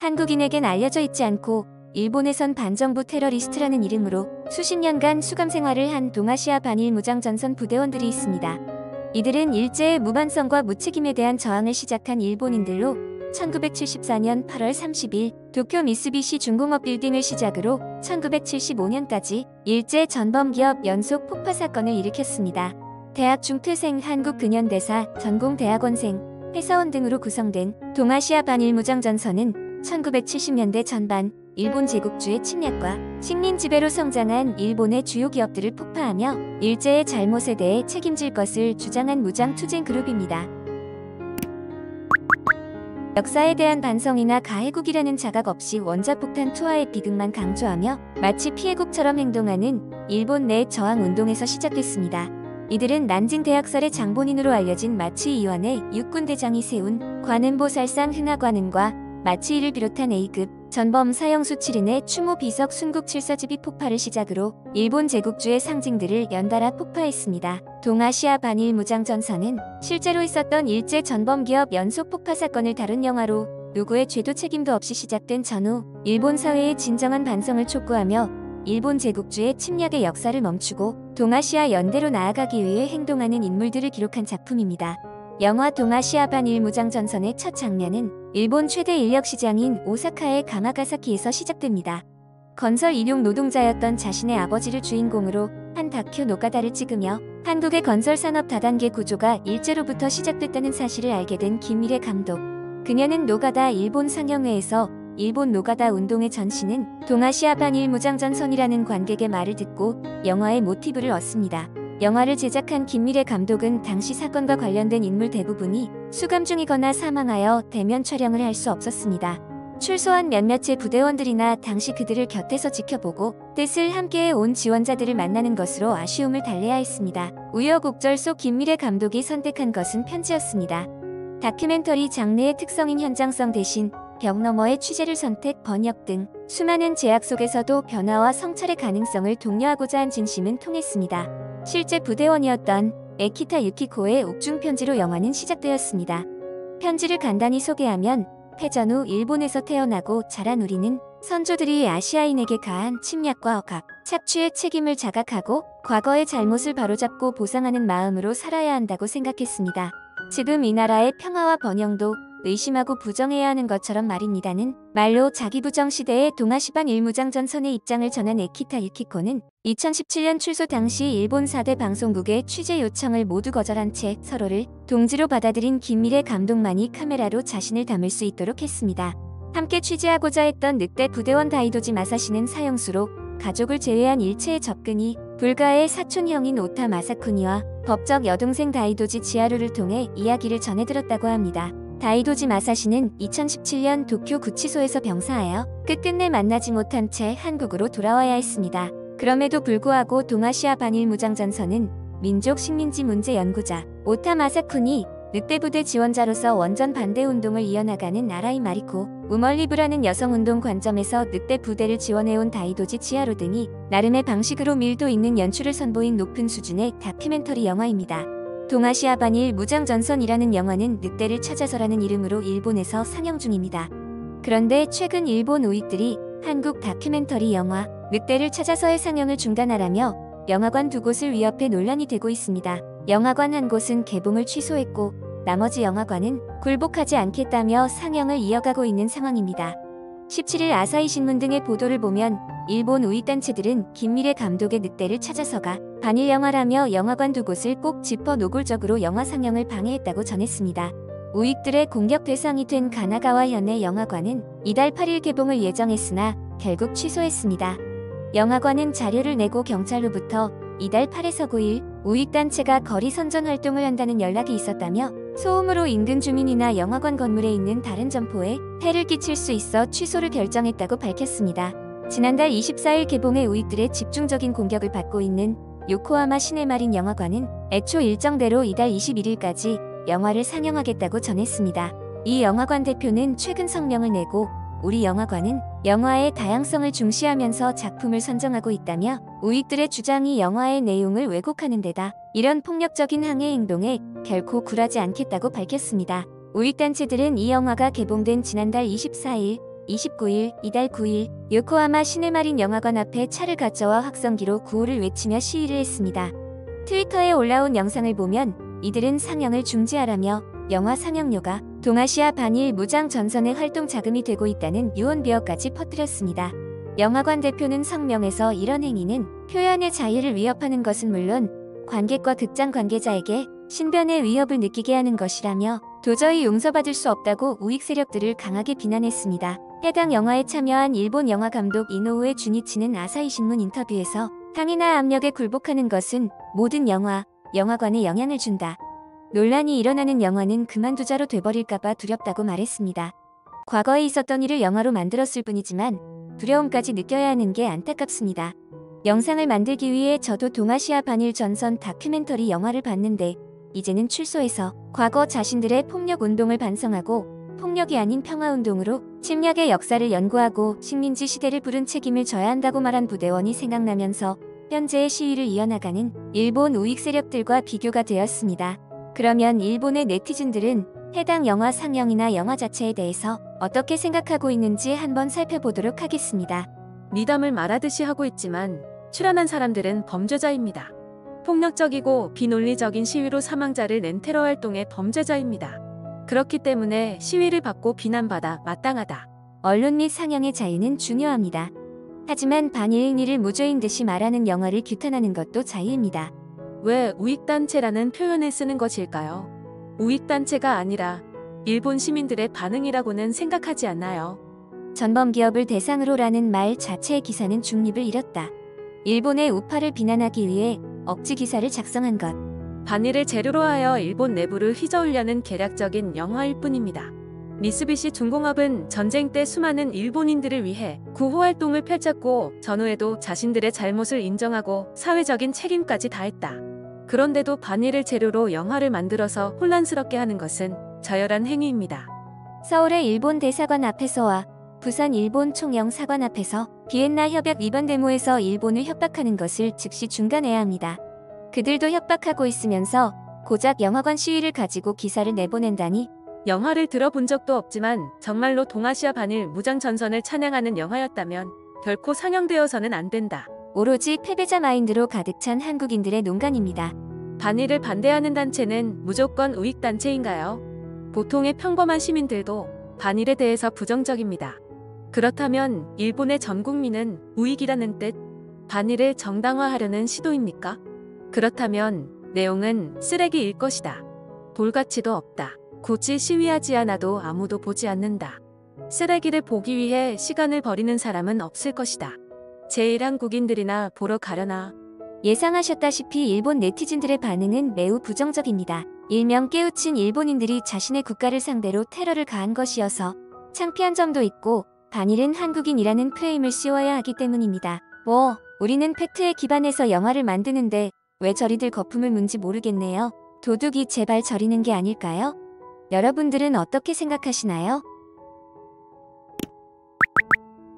한국인에겐 알려져 있지 않고 일본에선 반정부 테러리스트라는 이름으로 수십 년간 수감 생활을 한 동아시아 반일 무장전선 부대원들이 있습니다. 이들은 일제의 무반성과 무책임에 대한 저항을 시작한 일본인들로 1974년 8월 30일 도쿄 미쓰비시 중공업 빌딩을 시작으로 1975년까지 일제 전범기업 연속 폭파 사건을 일으켰습니다. 대학 중퇴생, 한국 근현대사, 전공대학원생, 회사원 등으로 구성된 동아시아 반일무장전선은 1970년대 전반 일본 제국주의 침략과 식민 지배로 성장한 일본의 주요 기업들을 폭파하며 일제의 잘못에 대해 책임질 것을 주장한 무장 투쟁 그룹입니다. 역사에 대한 반성이나 가해국이라는 자각 없이 원자폭탄 투하의 비극만 강조하며 마치 피해국처럼 행동하는 일본 내 저항운동에서 시작됐습니다. 이들은 난징 대학살의 장본인으로 알려진 마츠이 이완의 육군대장이 세운 관음보살상 흥하관음과 마츠이를 비롯한 A급 전범 사형수 7인의 추모 비석 순국 7사집이 폭파를 시작으로 일본 제국주의 상징들을 연달아 폭파했습니다. 동아시아 반일 무장전선은 실제로 있었던 일제 전범기업 연속 폭파 사건을 다룬 영화로 누구의 죄도 책임도 없이 시작된 전후 일본 사회의 진정한 반성을 촉구하며 일본 제국주의 침략의 역사를 멈추고 동아시아 연대로 나아가기 위해 행동하는 인물들을 기록한 작품입니다. 영화 동아시아 반일 무장전선의 첫 장면은 일본 최대 인력시장인 오사카의 가마가사키에서 시작됩니다. 건설 일용 노동자였던 자신의 아버지를 주인공으로 한 다큐 노가다를 찍으며 한국의 건설산업 다단계 구조가 일제로부터 시작됐다는 사실을 알게 된 김미래 감독. 그녀는 노가다 일본 상영회에서 일본 노가다 운동의 전신은 동아시아 반일 무장전선이라는 관객의 말을 듣고 영화의 모티브를 얻습니다. 영화를 제작한 김미래 감독은 당시 사건과 관련된 인물 대부분이 수감 중이거나 사망하여 대면 촬영을 할 수 없었습니다. 출소한 몇몇의 부대원들이나 당시 그들을 곁에서 지켜보고 뜻을 함께해 온 지원자들을 만나는 것으로 아쉬움을 달래야 했습니다. 우여곡절 속 김미래 감독이 선택한 것은 편지였습니다. 다큐멘터리 장르의 특성인 현장성 대신 벽 너머의 취재를 선택, 번역 등 수많은 제약 속에서도 변화와 성찰의 가능성을 독려하고자 한 진심은 통했습니다. 실제 부대원이었던 에키타 유키코의 옥중 편지로 영화는 시작되었습니다. 편지를 간단히 소개하면 패전 후 일본에서 태어나고 자란 우리는 선조들이 아시아인에게 가한 침략과 억압, 착취의 책임을 자각하고 과거의 잘못을 바로잡고 보상하는 마음으로 살아야 한다고 생각했습니다. 지금 이 나라의 평화와 번영도 의심하고 부정해야 하는 것처럼 말입니다는 말로 자기 부정 시대의 동아시반 일무장전선의 입장을 전한 에키타 유키코는 2017년 출소 당시 일본 4대 방송국의 취재 요청을 모두 거절한 채 서로를 동지로 받아들인 김미래 감독만이 카메라로 자신을 담을 수 있도록 했습니다. 함께 취재하고자 했던 늑대 부대원 다이도지 마사시는 사형수로 가족을 제외한 일체의 접근이 불가의 사촌형인 오타 마사쿠니와 법적 여동생 다이도지 지하루를 통해 이야기를 전해들었다고 합니다. 다이도지 마사시는 2017년 도쿄 구치소에서 병사하여 끝끝내 만나지 못한 채 한국으로 돌아와야 했습니다. 그럼에도 불구하고 동아시아 반일 무장전선은 민족 식민지 문제 연구자 오타 마사쿠니, 늑대부대 지원자로서 원전 반대 운동을 이어나가는 아라이 마리코, 우멀리브라는 여성운동 관점에서 늑대 부대를 지원해온 다이도지 치하루 등이 나름의 방식으로 밀도 있는 연출을 선보인 높은 수준의 다큐멘터리 영화입니다. 동아시아 반일 무장전선이라는 영화는 늑대를 찾아서라는 이름으로 일본에서 상영 중입니다. 그런데 최근 일본 우익들이 한국 다큐멘터리 영화 늑대를 찾아서의 상영을 중단하라며 영화관 두 곳을 위협해 논란이 되고 있습니다. 영화관 한 곳은 개봉을 취소했고 나머지 영화관은 굴복하지 않겠다며 상영을 이어가고 있는 상황입니다. 17일 아사히 신문 등의 보도를 보면 일본 우익단체들은 김미래 감독의 늑대를 찾아서가 반일 영화라며 영화관 두 곳을 꼭 짚어 노골적으로 영화 상영을 방해했다고 전했습니다. 우익들의 공격 대상이 된 가나가와 현의 영화관은 이달 8일 개봉을 예정했으나 결국 취소했습니다. 영화관은 자료를 내고 경찰로부터 이달 8에서 9일 우익단체가 거리 선전 활동을 한다는 연락이 있었다며 소음으로 인근 주민이나 영화관 건물에 있는 다른 점포에 해를 끼칠 수 있어 취소를 결정했다고 밝혔습니다. 지난달 24일 개봉해 우익들의 집중적인 공격을 받고 있는 요코하마 시네마린 영화관은 애초 일정대로 이달 21일까지 영화를 상영하겠다고 전했습니다. 이 영화관 대표는 최근 성명을 내고 우리 영화관은 영화의 다양성을 중시하면서 작품을 선정하고 있다며 우익들의 주장이 영화의 내용을 왜곡하는 데다 이런 폭력적인 항해 행동에 결코 굴하지 않겠다고 밝혔습니다. 우익단체들은 이 영화가 개봉된 지난달 24일 29일 이달 9일 요코하마 시네마린 영화관 앞에 차를 가져와 확성기로 구호를 외치며 시위를 했습니다. 트위터에 올라온 영상을 보면 이들은 상영을 중지하라며 영화 상영료가 동아시아 반일 무장 전선의 활동 자금이 되고 있다는 유언비어까지 퍼뜨렸습니다. 영화관 대표는 성명에서 이런 행위는 표현의 자유를 위협하는 것은 물론 관객과 극장 관계자에게 신변의 위협을 느끼게 하는 것이라며 도저히 용서받을 수 없다고 우익 세력들을 강하게 비난했습니다. 해당 영화에 참여한 일본 영화 감독 이노우에 주니치는 아사히 신문 인터뷰에서 강이나 압력에 굴복하는 것은 모든 영화관에 영향을 준다. 논란이 일어나는 영화는 그만두자로 돼버릴까봐 두렵다고 말했습니다. 과거에 있었던 일을 영화로 만들었을 뿐이지만 두려움까지 느껴야 하는 게 안타깝습니다. 영상을 만들기 위해 저도 동아시아 반일 전선 다큐멘터리 영화를 봤는데 이제는 출소해서 과거 자신들의 폭력 운동을 반성하고 폭력이 아닌 평화운동으로 침략의 역사를 연구하고 식민지 시대를 부른 책임을 져야 한다고 말한 부대원이 생각나면서 현재의 시위를 이어나가는 일본 우익 세력들과 비교가 되었습니다. 그러면 일본의 네티즌들은 해당 영화 상영이나 영화 자체에 대해서 어떻게 생각하고 있는지 한번 살펴보도록 하겠습니다. 미담을 말하듯이 하고 있지만 출연한 사람들은 범죄자입니다. 폭력적이고 비논리적인 시위로 사망자를 낸 테러 활동의 범죄자입니다. 그렇기 때문에 시위를 받고 비난받아 마땅하다. 언론 및 상영의 자유는 중요합니다. 하지만 반일인이를 무죄인 듯이 말하는 영화를 규탄하는 것도 자유입니다. 왜 우익단체라는 표현을 쓰는 것일까요? 우익단체가 아니라 일본 시민들의 반응이라고는 생각하지 않나요? 전범기업을 대상으로라는 말 자체의 기사는 중립을 잃었다. 일본의 우파를 비난하기 위해 억지 기사를 작성한 것. 반일을 재료로 하여 일본 내부를 휘저으려는 계략적인 영화일 뿐입니다. 미쓰비시 중공업은 전쟁 때 수많은 일본인들을 위해 구호활동을 펼쳤고 전후에도 자신들의 잘못을 인정하고 사회적인 책임까지 다했다. 그런데도 반일을 재료로 영화를 만들어서 혼란스럽게 하는 것은 저열한 행위입니다. 서울의 일본 대사관 앞에서와 부산 일본 총영사관 앞에서 비엔나 협약 위반 데모에서 일본을 협박하는 것을 즉시 중단해야 합니다. 그들도 협박하고 있으면서 고작 영화관 시위를 가지고 기사를 내보낸다니. 영화를 들어본 적도 없지만 정말로 동아시아 반일 무장 전선을 찬양하는 영화였다면 결코 상영되어서는 안 된다. 오로지 패배자 마인드로 가득 찬 한국인들의 농간입니다. 반일을 반대하는 단체는 무조건 우익단체인가요? 보통의 평범한 시민들도 반일에 대해서 부정적입니다. 그렇다면 일본의 전 국민은 우익이라는 뜻, 반일을 정당화하려는 시도입니까? 그렇다면 내용은 쓰레기일 것이다. 볼가치도 없다. 굳이 시위하지 않아도 아무도 보지 않는다. 쓰레기를 보기 위해 시간을 버리는 사람은 없을 것이다. 제1한국인들이나 보러 가려나. 예상하셨다시피 일본 네티즌들의 반응은 매우 부정적입니다. 일명 깨우친 일본인들이 자신의 국가를 상대로 테러를 가한 것이어서 창피한 점도 있고 반일은 한국인이라는 프레임을 씌워야 하기 때문입니다. 우리는 팩트에 기반해서 영화를 만드는데 왜 저리들 거품을 문지 모르겠네요. 도둑이 제발 저리는 게 아닐까요? 여러분들은 어떻게 생각하시나요?